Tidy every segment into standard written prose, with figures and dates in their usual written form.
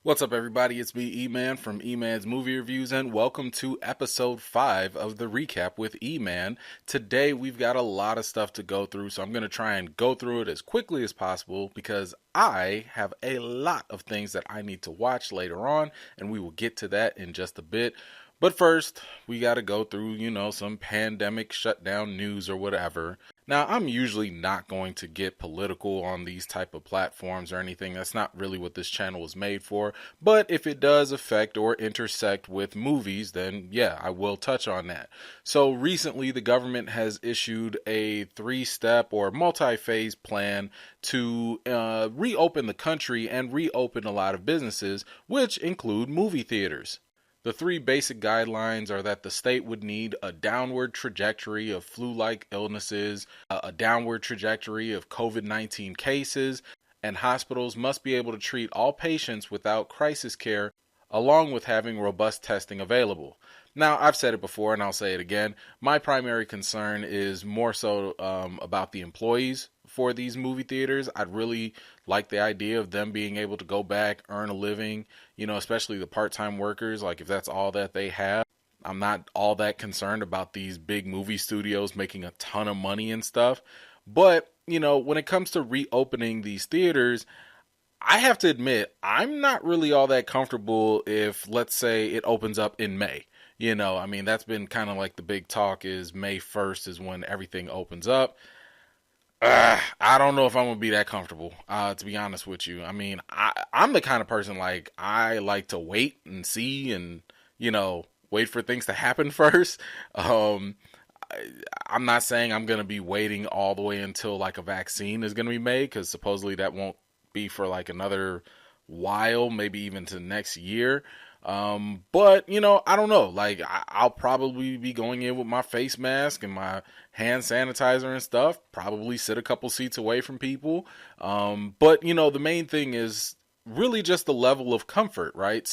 What's up, everybody? It's me, E-Man, from E-Man's Movie Reviews, and welcome to episode 5 of the recap with E-Man. Today, we've got a lot of stuff to go through, so I'm going to try and go through it as quickly as possible because I have a lot of things that I need to watch later on, and we will get to that in just a bit. But first, we got to go through, some pandemic shutdown news or whatever. Now, I'm usually not going to get political on these type of platforms or anything. That's not really what this channel was made for. But if it does affect or intersect with movies, then yeah, I will touch on that. So recently, the government has issued a 3-step or multi-phase plan to reopen the country and reopen a lot of businesses, which include movie theaters. The 3 basic guidelines are that the state would need a downward trajectory of flu-like illnesses, a downward trajectory of COVID-19 cases, and hospitals must be able to treat all patients without crisis care, along with having robust testing available. Now, I've said it before and I'll say it again. My primary concern is more so about the employees for these movie theaters. I'd really like the idea of them being able to go back, earn a living, especially the part-time workers, like if that's all that they have. I'm not all that concerned about these big movie studios making a ton of money and stuff. But, when it comes to reopening these theaters, I have to admit, I'm not really all that comfortable if, let's say, it opens up in May. That's been kind of like the big talk is May 1st is when everything opens up. I don't know if I'm going to be that comfortable, to be honest with you. I'm the kind of person, I like to wait and see and, wait for things to happen first. I'm not saying I'm going to be waiting all the way until, a vaccine is going to be made, because supposedly that won't be for, another while, maybe even to next year. But, I don't know. I'll probably be going in with my face mask and my hand sanitizer and stuff, probably sit a couple seats away from people. But, the main thing is really just the level of comfort, right?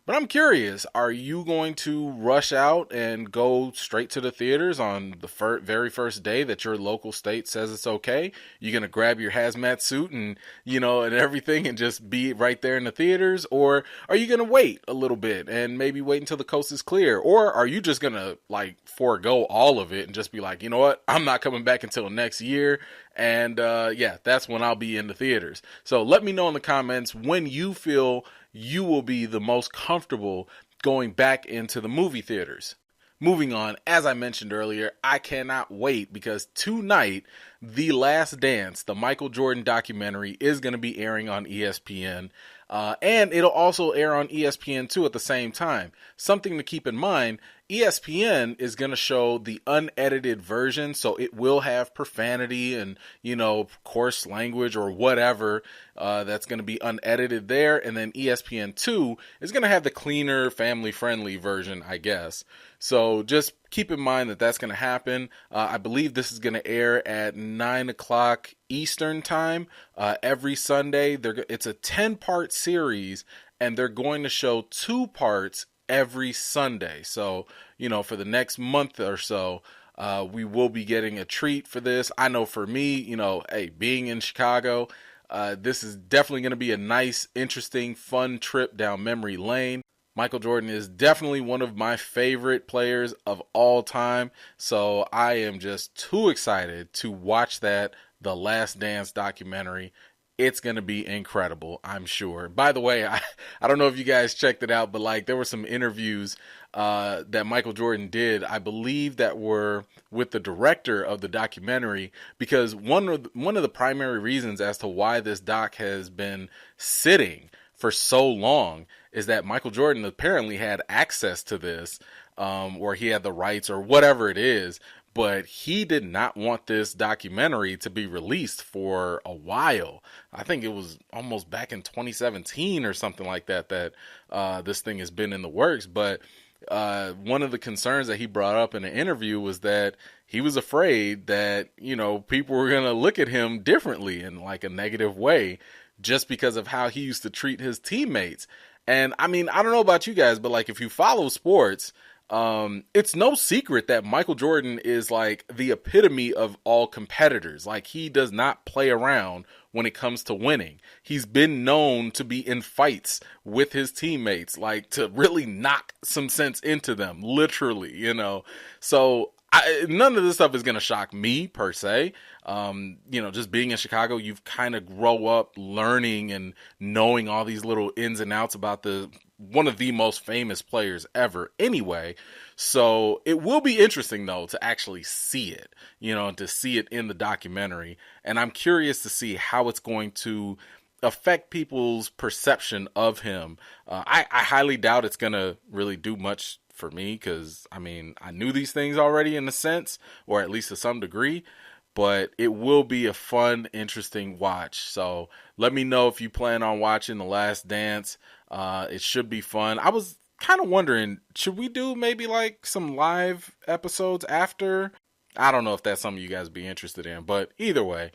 But I'm curious, are you going to rush out and go straight to the theaters on the very first day that your local state says it's okay? You going to grab your hazmat suit and everything and just be right there in the theaters? Or are you going to wait a little bit and maybe wait until the coast is clear? Or are you just going to forego all of it and just be like, you know what, I'm not coming back until next year. And that's when I'll be in the theaters. So let me know in the comments when you feel you will be the most comfortable going back into the movie theaters. Moving on, as I mentioned earlier, I cannot wait because tonight, The Last Dance, the Michael Jordan documentary, is going to be airing on ESPN. And it'll also air on ESPN2 at the same time. Something to keep in mind, ESPN is going to show the unedited version, so it will have profanity and, coarse language or whatever that's going to be unedited there. And then ESPN2 is going to have the cleaner, family-friendly version, I guess. So just keep in mind that that's going to happen. I believe this is going to air at 9 o'clock Eastern time every Sunday. It's a 10-part series, and they're going to show 2 parts every Sunday. So, for the next month or so, we will be getting a treat for this. I know for me, hey, being in Chicago, this is definitely going to be a nice, interesting, fun trip down memory lane. Michael Jordan is definitely one of my favorite players of all time, so I am just too excited to watch that The Last Dance documentary. It's going to be incredible, I'm sure. By the way, I don't know if you guys checked it out, but there were some interviews that Michael Jordan did, I believe, that were with the director of the documentary, because one of the primary reasons as to why this doc has been sitting for so long is that Michael Jordan apparently had access to this, or he had the rights or whatever it is, but he did not want this documentary to be released for a while. I think it was almost back in 2017 or something like that this thing has been in the works. But one of the concerns that he brought up in an interview was that he was afraid that, people were going to look at him differently in a negative way just because of how he used to treat his teammates. And I don't know about you guys, but if you follow sports, It's no secret that Michael Jordan is like the epitome of all competitors. Like, he does not play around when it comes to winning. He's been known to be in fights with his teammates, like to really knock some sense into them, literally, So none of this stuff is going to shock me per se. Just being in Chicago, you've kind of grow up learning and knowing all these little ins and outs about one of the most famous players ever anyway. So it will be interesting though to actually see it, to see it in the documentary. And I'm curious to see how it's going to affect people's perception of him. I highly doubt it's going to really do much for me because, I knew these things already in a sense, or at least to some degree. But it will be a fun, interesting watch. So let me know if you plan on watching The Last Dance. It should be fun. I was kind of wondering, should we do maybe like some live episodes after? I don't know if that's something you guys be interested in. But either way,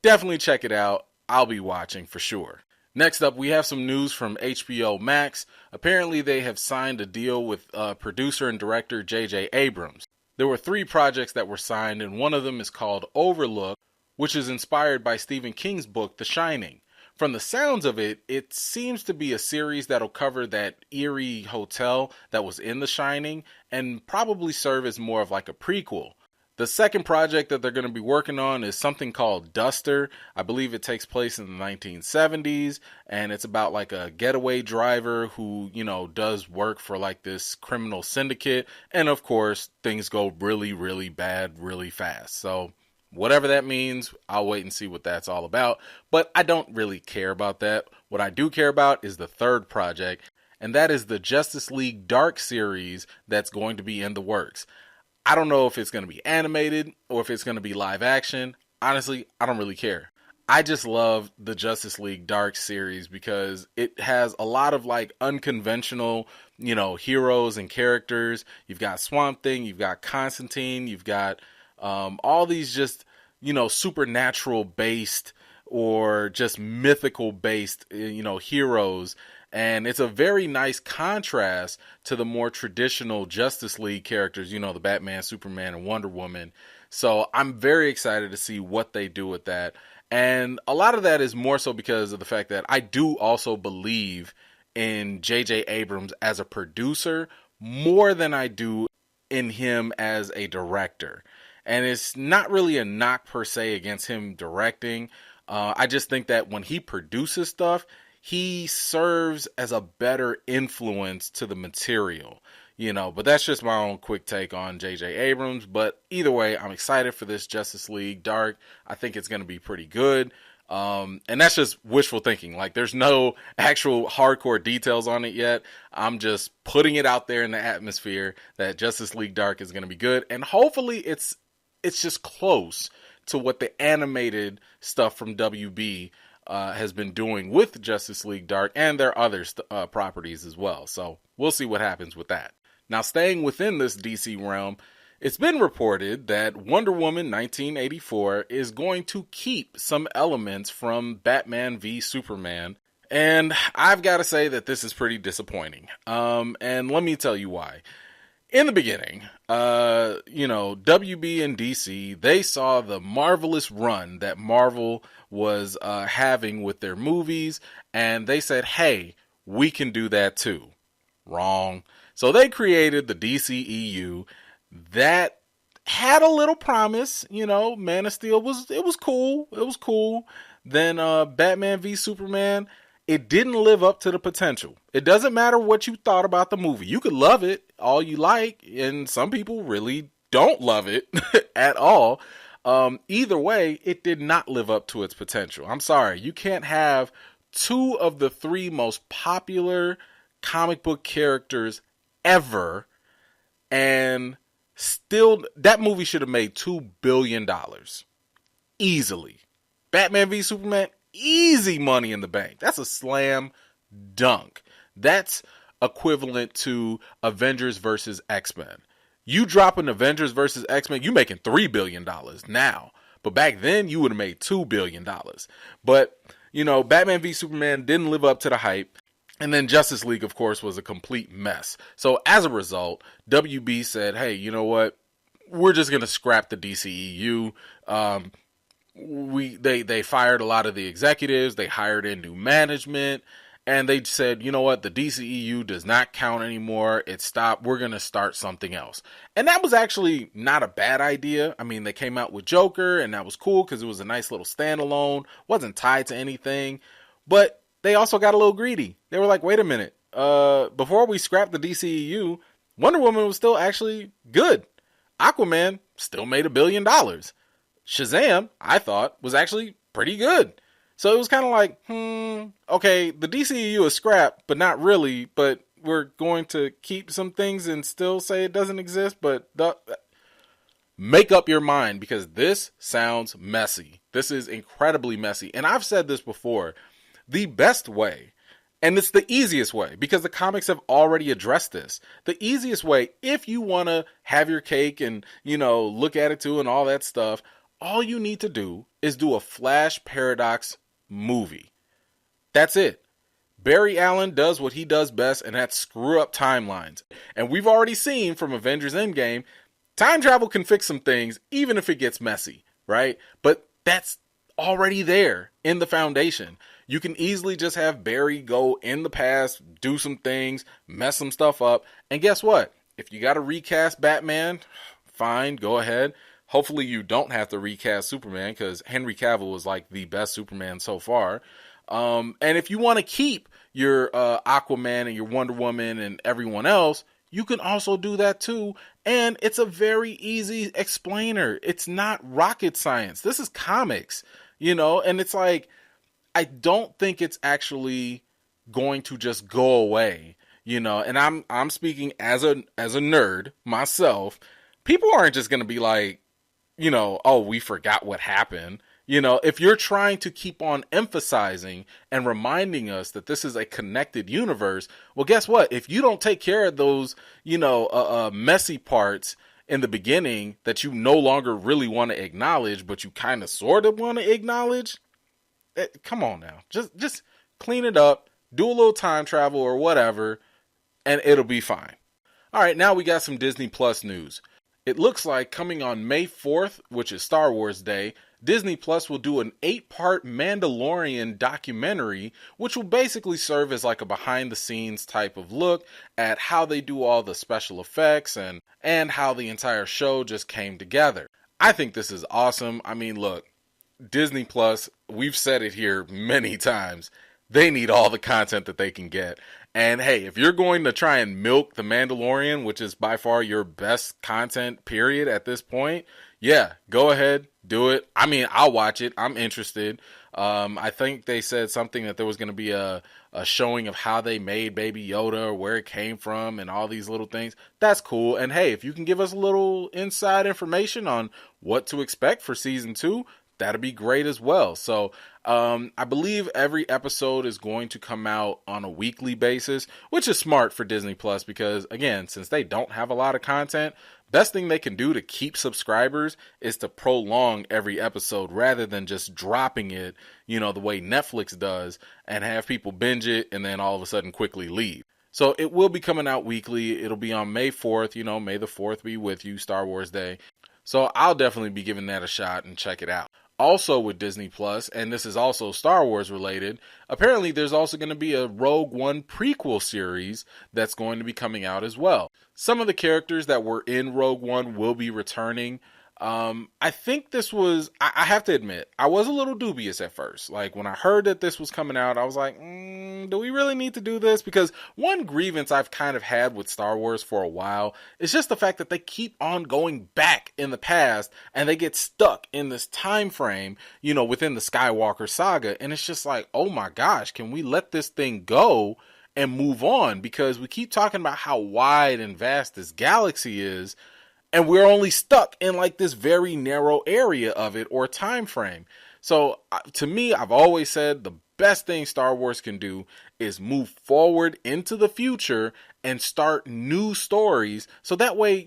definitely check it out. I'll be watching for sure. Next up, we have some news from HBO Max. Apparently, they have signed a deal with producer and director J.J. Abrams. There were 3 projects that were signed, and one of them is called Overlook, which is inspired by Stephen King's book, The Shining. From the sounds of it, it seems to be a series that'll cover that eerie hotel that was in The Shining, and probably serve as more of like a prequel. The second project that they're going to be working on is something called Duster. I believe it takes place in the 1970s, and it's about like a getaway driver who, does work for like this criminal syndicate. And of course, things go really, really bad really fast. So whatever that means, I'll wait and see what that's all about. But I don't really care about that. What I do care about is the third project, and that is the Justice League Dark series that's going to be in the works. I don't know if it's going to be animated or if it's going to be live action. Honestly, I don't really care. I just love the Justice League Dark series because it has a lot of like unconventional, heroes and characters. You've got Swamp Thing, you've got Constantine, you've got all these just, supernatural based or just mythical based, heroes. And it's a very nice contrast to the more traditional Justice League characters, the Batman, Superman, and Wonder Woman. So I'm very excited to see what they do with that. And a lot of that is more so because of the fact that I do also believe in J.J. Abrams as a producer more than I do in him as a director. And it's not really a knock per se against him directing. I just think that when he produces stuff, he serves as a better influence to the material, but that's just my own quick take on J.J. Abrams. But either way, I'm excited for this Justice League Dark. I think it's going to be pretty good. And that's just wishful thinking. Like, there's no actual hardcore details on it yet. I'm just putting it out there in the atmosphere that Justice League Dark is going to be good. And hopefully it's just close to what the animated stuff from WB has been doing with Justice League Dark and their other properties as well. So we'll see what happens with that. Now, staying within this DC realm, it's been reported that Wonder Woman 1984 is going to keep some elements from Batman v Superman. And I've got to say that this is pretty disappointing. And let me tell you why. In the beginning, WB and DC, they saw the marvelous run that Marvel was having with their movies, and they said, hey, we can do that too. Wrong. So they created the DCEU that had a little promise. Man of Steel was cool. It was cool. Then Batman v Superman, it didn't live up to the potential. It doesn't matter what you thought about the movie. You could love it all you like, and some people really don't love it at all. Either way, it did not live up to its potential. I'm sorry. You can't have 2 of the 3 most popular comic book characters ever, and still, that movie should have made $2 billion. Easily. Batman v Superman, easy money in the bank. That's a slam dunk. That's equivalent to Avengers versus X-Men. You drop an Avengers versus X-Men, you making $3 billion now. But back then, you would have made $2 billion. But, Batman v Superman didn't live up to the hype. And then Justice League, of course, was a complete mess. So as a result, WB said, hey, you know what? We're just going to scrap the DCEU. They fired a lot of the executives. They hired in new management. And they said, you know what? The DCEU does not count anymore. It stopped. We're going to start something else. And that was actually not a bad idea. I mean, they came out with Joker, and that was cool because it was a nice little standalone. Wasn't tied to anything. But they also got a little greedy. They were like, wait a minute. Before we scrapped the DCEU, Wonder Woman was still actually good. Aquaman still made $1 billion. Shazam, I thought, was actually pretty good. So it was kind of like, okay, the DCEU is scrapped, but not really. But we're going to keep some things and still say it doesn't exist. But make up your mind, because this sounds messy. This is incredibly messy. And I've said this before. The best way, and it's the easiest way, because the comics have already addressed this. The easiest way, if you want to have your cake and, look at it too and all that stuff, all you need to do is do a Flash Paradox movie. That's it. Barry Allen does what he does best, and that's screw up timelines. And we've already seen from Avengers Endgame, time travel can fix some things, even if it gets messy, right? But that's already there in the foundation. You can easily just have Barry go in the past, do some things, mess some stuff up. And guess what? If you got to recast Batman, fine, go ahead. Hopefully you don't have to recast Superman, because Henry Cavill is like the best Superman so far. And if you want to keep your Aquaman and your Wonder Woman and everyone else, you can also do that too. And it's a very easy explainer. It's not rocket science. This is comics, and it's like, I don't think it's actually going to just go away, and I'm speaking as a nerd myself. People aren't just going to be like, oh, we forgot what happened. If you're trying to keep on emphasizing and reminding us that this is a connected universe, well, guess what? If you don't take care of those, messy parts in the beginning that you no longer really want to acknowledge, but you kind of sort of want to acknowledge, come on now. Just clean it up, do a little time travel or whatever, and it'll be fine. All right, now we got some Disney Plus news. It looks like coming on May 4th, which is Star Wars Day, Disney Plus will do an 8-part Mandalorian documentary, which will basically serve as like a behind-the-scenes type of look at how they do all the special effects and how the entire show just came together. I think this is awesome. I mean, look, Disney Plus, we've said it here many times, they need all the content that they can get. And hey, if you're going to try and milk The Mandalorian, which is by far your best content period at this point, yeah, go ahead, do it. I mean, I'll watch it. I'm interested. I think they said something that there was going to be a showing of how they made Baby Yoda or where it came from and all these little things. That's cool. And hey, if you can give us a little inside information on what to expect for season 2, that'd be great as well. So I believe every episode is going to come out on a weekly basis, which is smart for Disney Plus because, again, since they don't have a lot of content, best thing they can do to keep subscribers is to prolong every episode rather than just dropping it, the way Netflix does and have people binge it and then all of a sudden quickly leave. So it will be coming out weekly. It'll be on May 4th. May the 4th be with you, Star Wars Day. So I'll definitely be giving that a shot and check it out. Also with Disney Plus, and this is also Star Wars related, apparently there's also going to be a Rogue One prequel series that's going to be coming out as well. Some of the characters that were in Rogue One will be returning. I think this was, I have to admit, I was a little dubious at first. Like when I heard that this was coming out, I was like, do we really need to do this? Because one grievance I've kind of had with Star Wars for a while is just the fact that they keep on going back in the past and they get stuck in this time frame, within the Skywalker saga. And it's just like, oh my gosh, can we let this thing go and move on? Because we keep talking about how wide and vast this galaxy is, and we're only stuck in like this very narrow area of it or time frame. So to me, I've always said the best thing Star Wars can do is move forward into the future and start new stories. So that way,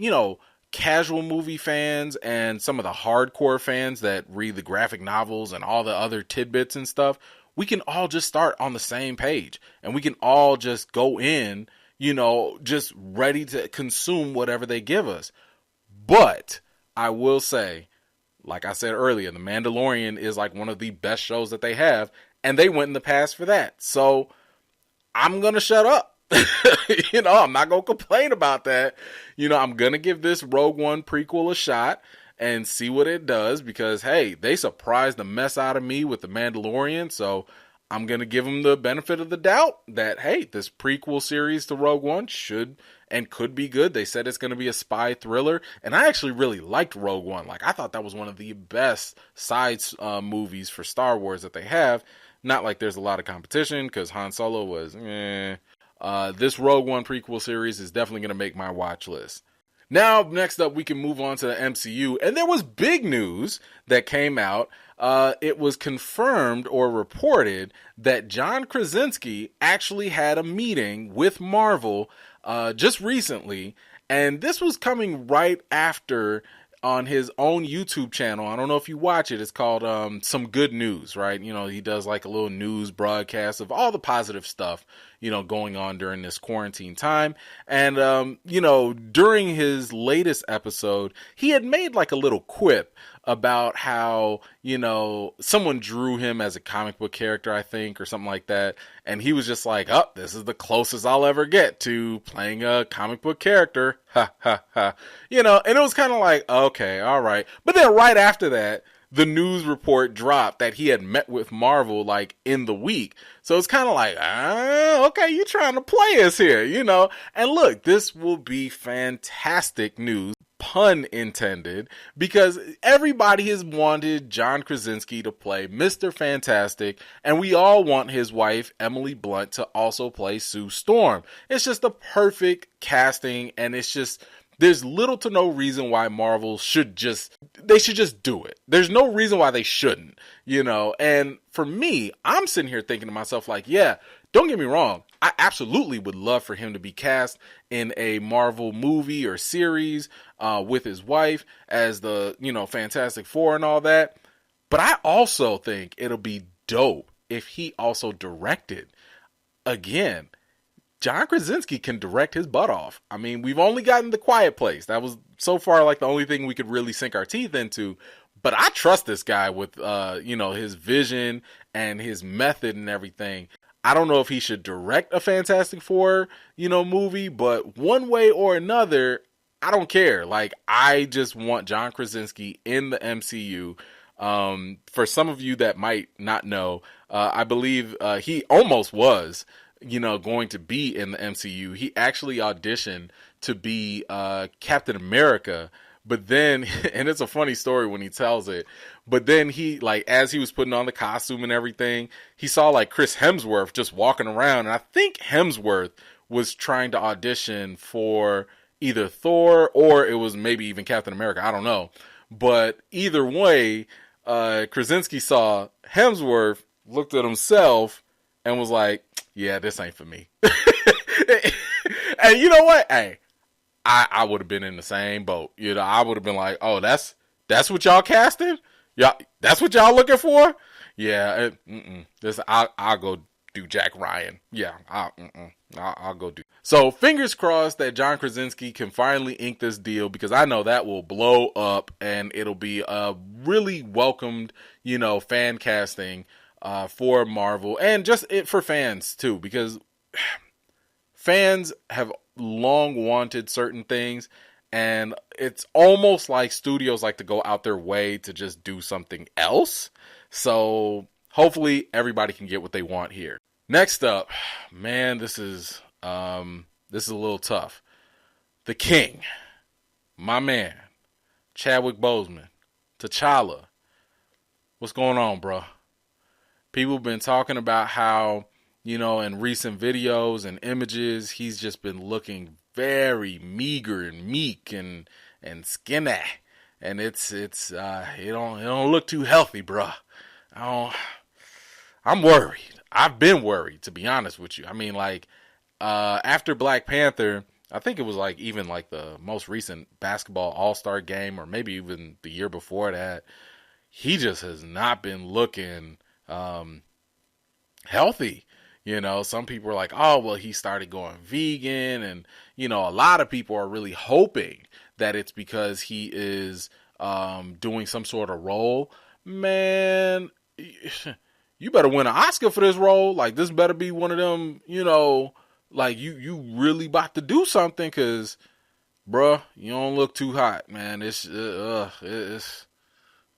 casual movie fans and some of the hardcore fans that read the graphic novels and all the other tidbits and stuff, we can all just start on the same page and we can all just go in, just ready to consume whatever they give us. But I will say, like I said earlier, The Mandalorian is like one of the best shows that they have, and they went in the past for that. So I'm going to shut up. I'm not going to complain about that. I'm going to give this Rogue One prequel a shot and see what it does, because, hey, they surprised the mess out of me with The Mandalorian. So I'm going to give them the benefit of the doubt that, hey, this prequel series to Rogue One should and could be good. They said it's going to be a spy thriller, and I actually really liked Rogue One. Like, I thought that was one of the best side movies for Star Wars that they have. Not like there's a lot of competition, because Han Solo was, this Rogue One prequel series is definitely going to make my watch list. Now, next up, we can move on to the MCU, and there was big news that came out. It was confirmed or reported that John Krasinski actually had a meeting with Marvel just recently, and this was coming right after, on his own YouTube channel. I don't know if you watch it. It's called Some Good News, right? He does like a little news broadcast of all the positive stuff, going on during this quarantine time. And, during his latest episode, he had made like a little quip about how, someone drew him as a comic book character, I think, or something like that. And he was just like, oh, this is the closest I'll ever get to playing a comic book character. Ha, ha, ha. And it was kind of like, okay, all right. But then right after that, the news report dropped that he had met with Marvel like in the week. So it's kind of like, okay, you trying to play us here, And look, this will be fantastic news, pun intended, because everybody has wanted John Krasinski to play Mr. Fantastic, and we all want his wife, Emily Blunt, to also play Sue Storm. It's just the perfect casting, and it's just, there's little to no reason why Marvel should just do it. There's no reason why they shouldn't, And for me, I'm sitting here thinking to myself like, yeah, don't get me wrong. I absolutely would love for him to be cast in a Marvel movie or series with his wife as the, Fantastic Four and all that. But I also think it'll be dope if he also directed. Again, John Krasinski can direct his butt off. I mean, we've only gotten The Quiet Place. That was so far like the only thing we could really sink our teeth into. But I trust this guy with, his vision and his method and everything. I don't know if he should direct a Fantastic Four, movie, but one way or another, I don't care. Like, I just want John Krasinski in the MCU. For some of you that might not know, I believe he almost was, going to be in the MCU. He actually auditioned to be Captain America. But then, and it's a funny story when he tells it, but then he, like, as he was putting on the costume and everything, he saw, like, Chris Hemsworth just walking around. And I think Hemsworth was trying to audition for either Thor or it was maybe even Captain America. I don't know. But either way, Krasinski saw Hemsworth, looked at himself, and was like, yeah, this ain't for me. And you know what? Hey, I would have been in the same boat. I would have been like, oh, that's what y'all casted? Yeah, that's what y'all looking for? Yeah, I'll go do Jack Ryan. Yeah, I'll go do. So fingers crossed that John Krasinski can finally ink this deal, because I know that will blow up and it'll be a really welcomed, fan casting for Marvel, and just for fans too, because fans have long wanted certain things, and it's almost like studios like to go out their way to just do something else. So hopefully everybody can get what they want here. Next up, man, this is a little tough. The King, my man, Chadwick Boseman, T'Challa. What's going on, bro? People have been talking about how, in recent videos and images, he's just been looking very meager and meek and skinny, and it don't look too healthy, bruh. I'm worried. I've been worried, to be honest with you. I mean, like, after Black Panther, I think it was like even like the most recent basketball All-Star game, or maybe even the year before that, he just has not been looking healthy. Some people are like, oh, well, he started going vegan. And, a lot of people are really hoping that it's because he is doing some sort of role. Man, you better win an Oscar for this role. Like, this better be one of them, like you really about to do something, because, bruh, you don't look too hot, man. It's a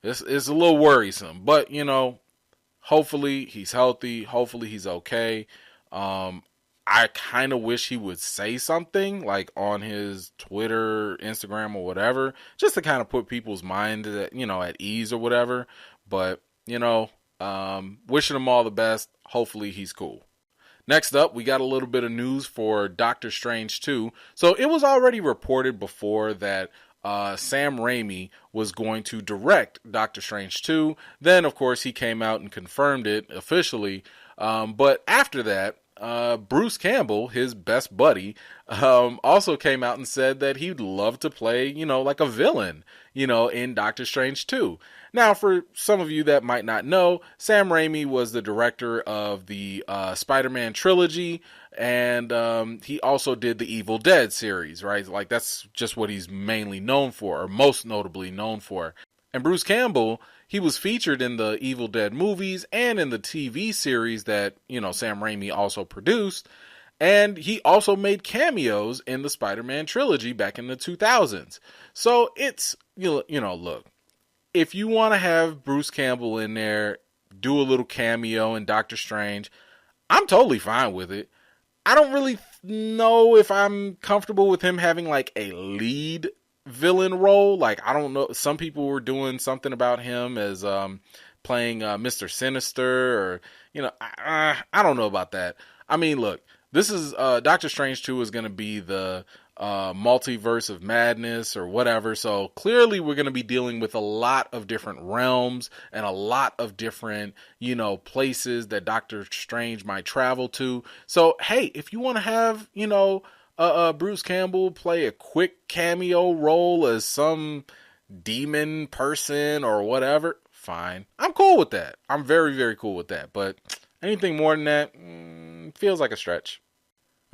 little worrisome. But, hopefully he's healthy. Hopefully he's okay. I kind of wish he would say something like on his Twitter, Instagram, or whatever, just to kind of put people's mind at, at ease or whatever. But, wishing him all the best. Hopefully he's cool. Next up, we got a little bit of news for Doctor Strange 2. So it was already reported before that Sam Raimi was going to direct Doctor Strange 2. Then, of course, he came out and confirmed it officially. But after that, Bruce Campbell, his best buddy, also came out and said that he'd love to play, like a villain, in Doctor Strange 2. Now, for some of you that might not know, Sam Raimi was the director of the Spider-Man trilogy, and he also did the Evil Dead series, right? Like, that's just what he's mainly known for, or most notably known for. And Bruce Campbell, he was featured in the Evil Dead movies and in the TV series that, Sam Raimi also produced. And he also made cameos in the Spider-Man trilogy back in the 2000s. So it's, look, if you want to have Bruce Campbell in there, do a little cameo in Doctor Strange, I'm totally fine with it. I don't really know if I'm comfortable with him having like a lead villain role. Like, I don't know. Some people were doing something about him as playing Mr. Sinister, or, I don't know about that. I mean, look, this is Doctor Strange 2 is going to be the multiverse of madness or whatever. So clearly we're going to be dealing with a lot of different realms and a lot of different, places that Doctor Strange might travel to. So, hey, if you want to have, Bruce Campbell play a quick cameo role as some demon person or whatever, fine. I'm cool with that. I'm very, very cool with that. But anything more than that feels like a stretch.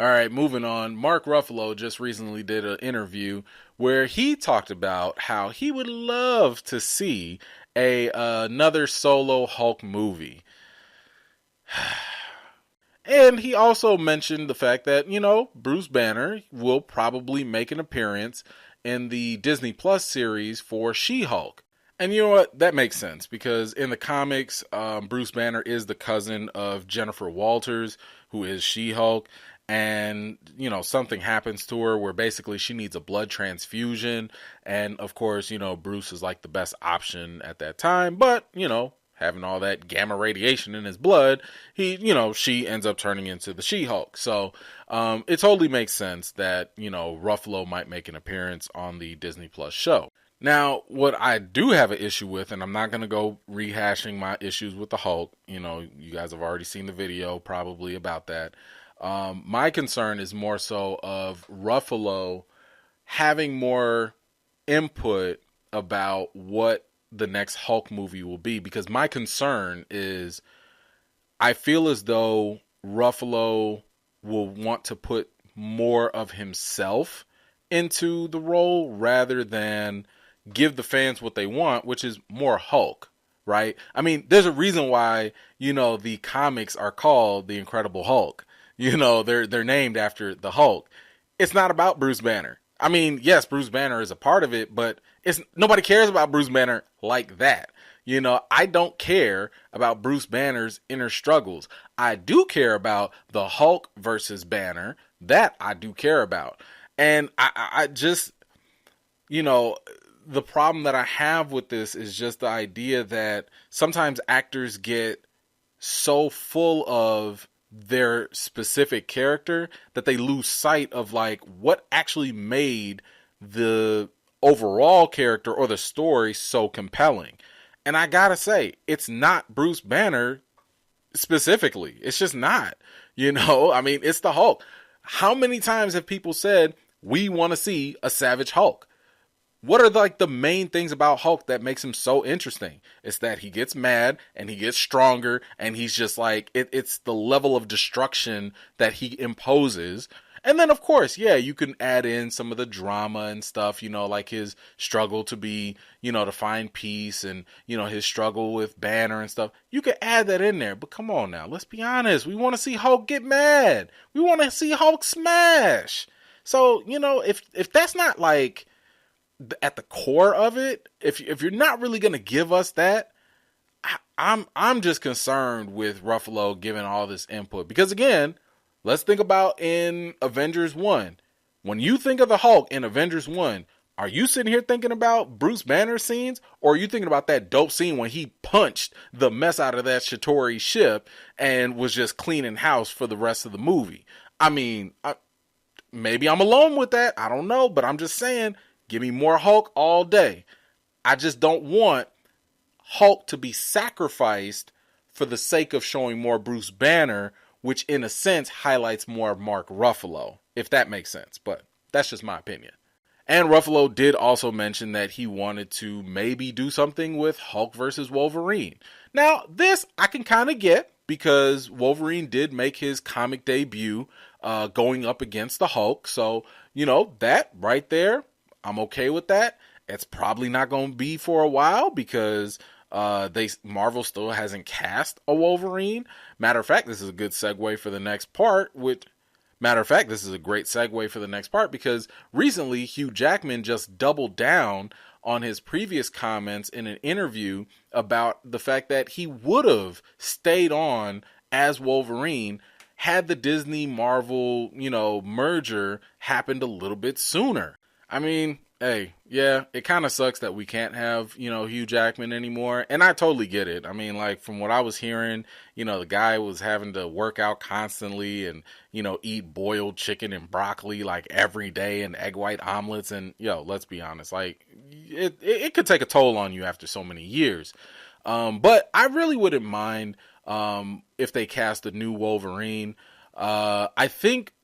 All right, moving on. Mark Ruffalo just recently did an interview where he talked about how he would love to see another solo Hulk movie. And he also mentioned the fact that, Bruce Banner will probably make an appearance in the Disney Plus series for She-Hulk. And you know what? That makes sense, because in the comics, Bruce Banner is the cousin of Jennifer Walters, who is She-Hulk. And, something happens to her where basically she needs a blood transfusion. And, of course, Bruce is like the best option at that time. But, having all that gamma radiation in his blood, she ends up turning into the She-Hulk. So it totally makes sense that, Ruffalo might make an appearance on the Disney Plus show. Now, what I do have an issue with, and I'm not going to go rehashing my issues with the Hulk. You guys have already seen the video probably about that. My concern is more so of Ruffalo having more input about what the next Hulk movie will be, because my concern is I feel as though Ruffalo will want to put more of himself into the role rather than give the fans what they want, which is more Hulk, right? I mean, there's a reason why, the comics are called The Incredible Hulk. They're named after the Hulk. It's not about Bruce Banner. I mean, yes, Bruce Banner is a part of it, but nobody cares about Bruce Banner like that. I don't care about Bruce Banner's inner struggles. I do care about the Hulk versus Banner. That I do care about. And I just, the problem that I have with this is just the idea that sometimes actors get so full of their specific character that they lose sight of like what actually made the overall character or the story so compelling. And I gotta say, it's not Bruce Banner specifically. It's just not, I mean, it's the Hulk. How many times have people said, we want to see a Savage Hulk? what are like the main things about Hulk that makes him so interesting? It's that he gets mad and he gets stronger, and he's just like it's the level of destruction that he imposes. And then of course, yeah, you can add in some of the drama and stuff, like his struggle to be, to find peace, and his struggle with Banner and stuff. You could add that in there, but come on now, let's be honest. We want to see Hulk get mad. We want to see Hulk smash. So, if that's not like at the core of it, if you're not really gonna give us that, I'm just concerned with Ruffalo giving all this input, because again, let's think about in Avengers 1. When you think of the Hulk in Avengers 1, are you sitting here thinking about Bruce Banner scenes, or are you thinking about that dope scene when he punched the mess out of that Chitauri ship and was just cleaning house for the rest of the movie? I mean, maybe I'm alone with that, I don't know, but I'm just saying, give me more Hulk all day. I just don't want Hulk to be sacrificed for the sake of showing more Bruce Banner, which in a sense highlights more of Mark Ruffalo, if that makes sense. But that's just my opinion. And Ruffalo did also mention that he wanted to maybe do something with Hulk versus Wolverine. Now, this I can kind of get, because Wolverine did make his comic debut going up against the Hulk. So, that right there, I'm okay with that. It's probably not going to be for a while, because Marvel still hasn't cast a Wolverine. Matter of fact, this is a good segue for the next part. This is a great segue for the next part, because recently Hugh Jackman just doubled down on his previous comments in an interview about the fact that he would have stayed on as Wolverine had the Disney Marvel, merger happened a little bit sooner. I mean, hey, yeah, it kind of sucks that we can't have, Hugh Jackman anymore. And I totally get it. I mean, like, from what I was hearing, the guy was having to work out constantly and, eat boiled chicken and broccoli like every day, and egg white omelets. And, let's be honest, like, it could take a toll on you after so many years. But I really wouldn't mind if they cast a new Wolverine. I think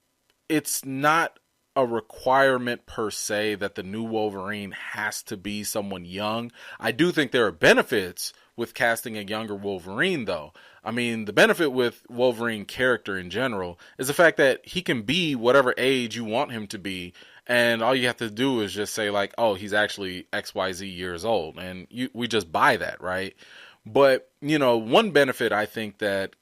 it's not a requirement per se that the new Wolverine has to be someone young. I do think there are benefits with casting a younger Wolverine, though. I mean, the benefit with Wolverine character in general is the fact that he can be whatever age you want him to be, and all you have to do is just say like, oh, he's actually XYZ years old, and we just buy that, right? But, one benefit I think that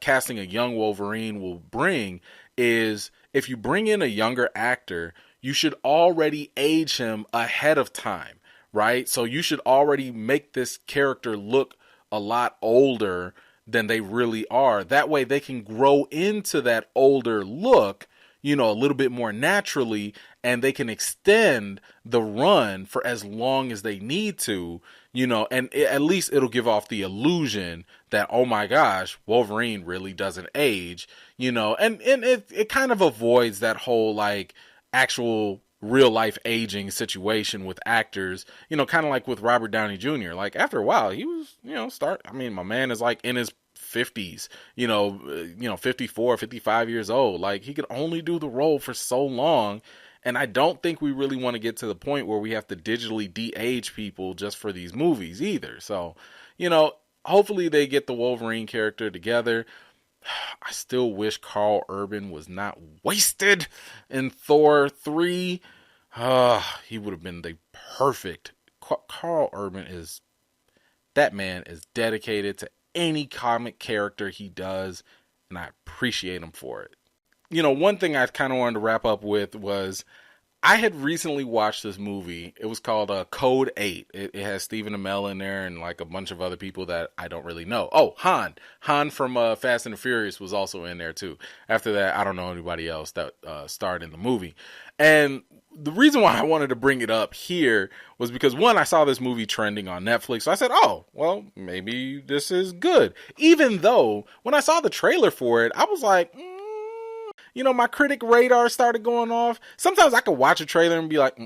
casting a young Wolverine will bring is, if you bring in a younger actor, you should already age him ahead of time, right? So you should already make this character look a lot older than they really are. That way they can grow into that older look, a little bit more naturally, and they can extend the run for as long as they need to, and at least it'll give off the illusion that, oh my gosh, Wolverine really doesn't age, and it kind of avoids that whole like actual real life aging situation with actors, kind of like with Robert Downey Jr. Like, after a while, he was, my man is like in his 50s, 54, 55 years old. Like, he could only do the role for so long. And I don't think we really want to get to the point where we have to digitally de-age people just for these movies either. So, hopefully they get the Wolverine character together. I still wish Carl Urban was not wasted in Thor 3. He would have been the perfect. Carl Urban that man is dedicated to any comic character he does, and I appreciate him for it. One thing I kind of wanted to wrap up with was, I had recently watched this movie. It was called Code 8. It has Stephen Amell in there and like a bunch of other people that I don't really know. Oh, Han. Han from Fast and the Furious was also in there too. After that, I don't know anybody else that starred in the movie. And the reason why I wanted to bring it up here was because, one, I saw this movie trending on Netflix. So I said, oh, well, maybe this is good. Even though when I saw the trailer for it, I was like, my critic radar started going off. Sometimes I could watch a trailer and be like,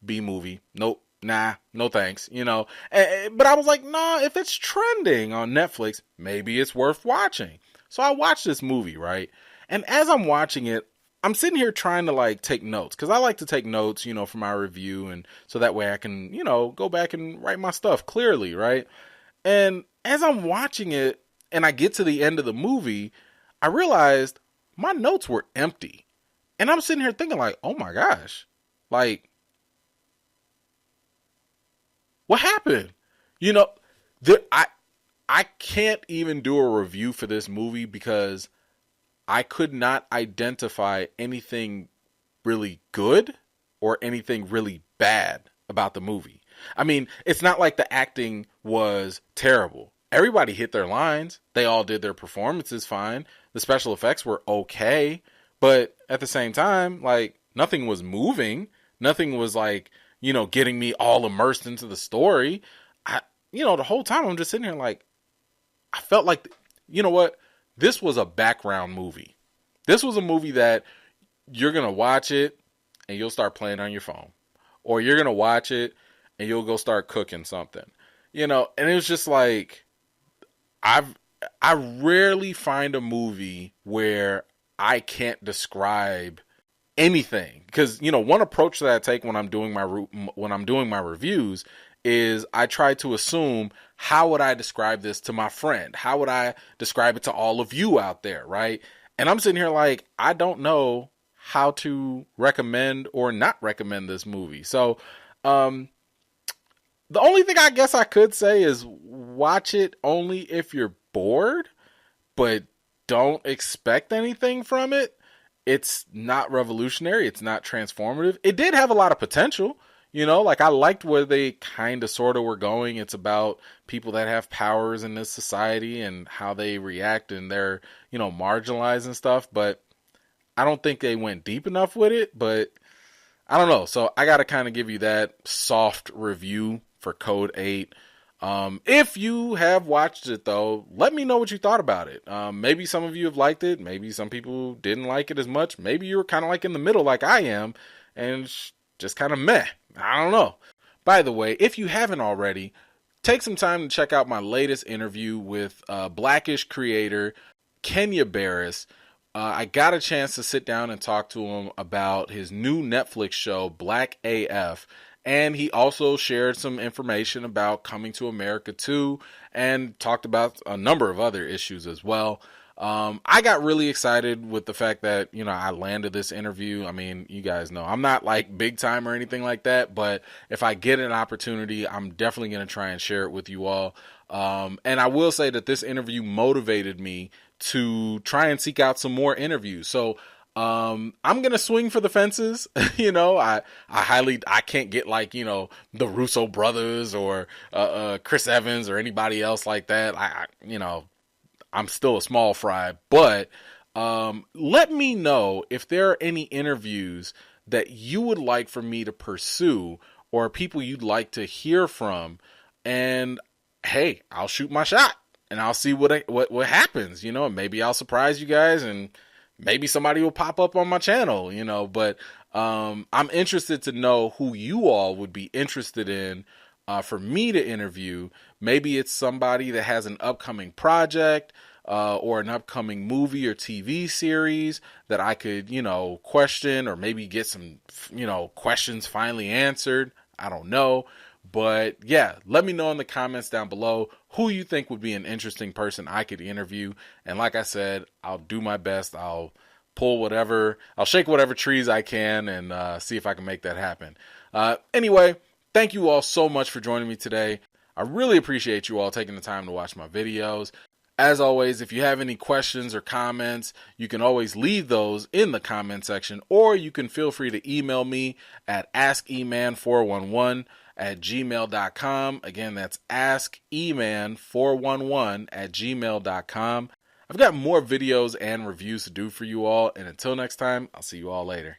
B movie. Nope. Nah, no thanks. But I was like, nah, if it's trending on Netflix, maybe it's worth watching. So I watched this movie, right? And as I'm watching it, I'm sitting here trying to like take notes because I like to take notes, for my review, and so that way I can, go back and write my stuff clearly, right? And as I'm watching it and I get to the end of the movie, I realized my notes were empty. And I'm sitting here thinking like, oh my gosh, like, what happened? You know, I can't even do a review for this movie because I could not identify anything really good or anything really bad about the movie. I mean, it's not like the acting was terrible. Everybody hit their lines. They all did their performances fine. The special effects were okay. But at the same time, like, nothing was moving. Nothing was like, getting me all immersed into the story. The whole time I'm just sitting here like, I felt like, you know what? This was a background movie. This was a movie that you're going to watch it and you'll start playing on your phone. Or you're going to watch it and you'll go start cooking something. And it was just like, I rarely find a movie where I can't describe anything. Because, one approach that I take when I'm doing my reviews is I try to assume, how would I describe this to my friend? How would I describe it to all of you out there, right? And I'm sitting here like, I don't know how to recommend or not recommend this movie. So, the only thing I guess I could say is watch it only if you're bored, but don't expect anything from it. It's not revolutionary. It's not transformative. It did have a lot of potential. Like I liked where they kind of sort of were going. It's about people that have powers in this society and how they react, and they're, marginalized and stuff. But I don't think they went deep enough with it. But I don't know. So I got to kind of give you that soft review for Code 8. If you have watched it though, let me know what you thought about it. Maybe some of you have liked it. Maybe some people didn't like it as much. Maybe you were kind of like in the middle like I am and just kind of meh. I don't know. By the way, if you haven't already, take some time to check out my latest interview with Blackish creator Kenya Barris. I got a chance to sit down and talk to him about his new Netflix show, Black AF. And he also shared some information about Coming to America 2 and talked about a number of other issues as well. I got really excited with the fact that, I landed this interview. I mean, you guys know I'm not like big time or anything like that, but if I get an opportunity, I'm definitely going to try and share it with you all. And I will say that this interview motivated me to try and seek out some more interviews. So, I'm going to swing for the fences. I can't get like, the Russo brothers or, Chris Evans or anybody else like that. I'm still a small fry, but, let me know if there are any interviews that you would like for me to pursue or people you'd like to hear from. And hey, I'll shoot my shot and I'll see what happens, maybe I'll surprise you guys and maybe somebody will pop up on my channel, but I'm interested to know who you all would be interested in for me to interview. Maybe it's somebody that has an upcoming project or an upcoming movie or TV series that I could, question or maybe get some, questions finally answered. I don't know. But yeah, let me know in the comments down below who you think would be an interesting person I could interview. And like I said, I'll do my best. I'll shake whatever trees I can and see if I can make that happen. Anyway, thank you all so much for joining me today. I really appreciate you all taking the time to watch my videos. As always, if you have any questions or comments, you can always leave those in the comment section, or you can feel free to email me at askeman411@gmail.com. Again, that's askeman411@gmail.com. I've got more videos and reviews to do for you all, and until next time, I'll see you all later.